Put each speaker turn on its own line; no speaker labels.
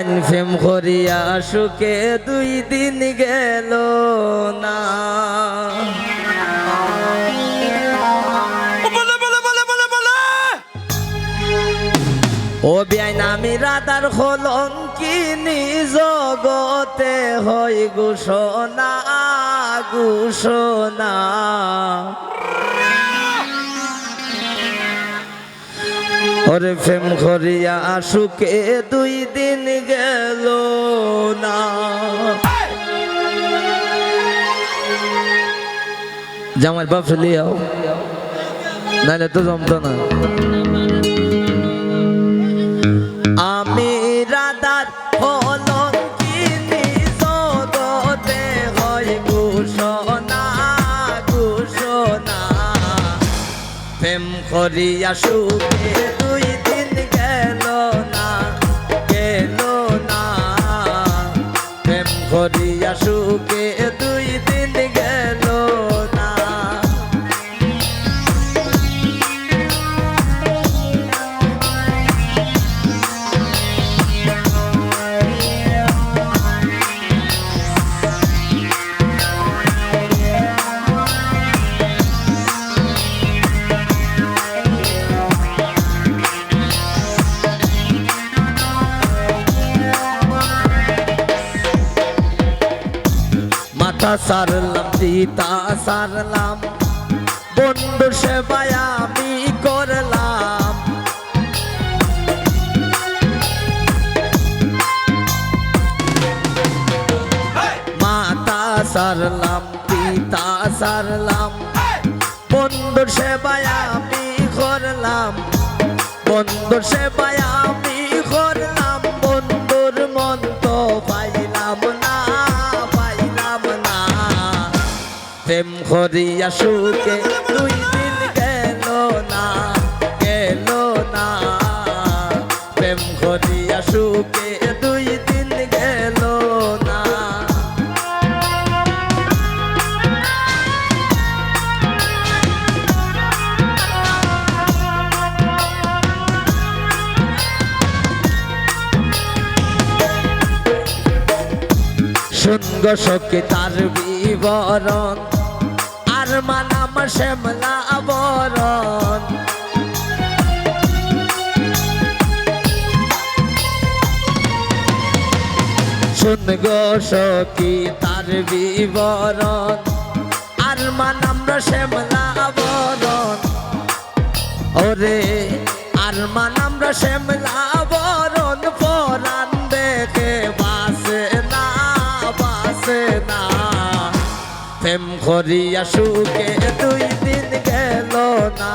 প্রেম করিয়া সুখে 2 দিন গেল না। ও বেআইন আমি রাধার কলঙ্কিনী জগতে হই ঘোষণা ঘোষণা। ওরে প্রেম করিয়া সুখে 2 দিন গেল না। জামাই বাপ লিয়াও নাহলে তো জমতো না। আমি রাধার কলঙ্কিনী জগতে হই ঘোষণা ঘোষণা। প্রেম করিয়া সুখে 2 দিন গেল না গেল না। প্রেম করিয়া সুখে 2 দিন গেল না। মাথা সারলাম পিতা সারলাম বন্ধু সেবায় আমি করলাম। মাতা সারলাম পিতা সারলাম বন্ধু সেবায় আমি করলাম। বন্ধু সেবায় আমি করলাম বন্ধুর মন তো পাইলাম না পাইলাম না। প্রেম করিয়া সুখে 2 দিন গেল না গেল না। প্রেম করিয়া সুখে 2 দিন গেল না। শুনগ সখী তার বিবরণ আর মানাম শ্যামলা বরণ। শুনগ সখী তার বিবরণ আর মানাম শ্যামলা বরণ। ওরে আর মানাম শ্যামলা বরণ পরাণ দেখে বাসে না বাসে না। প্রেম করিয়া সুখে 2 দিন গেল না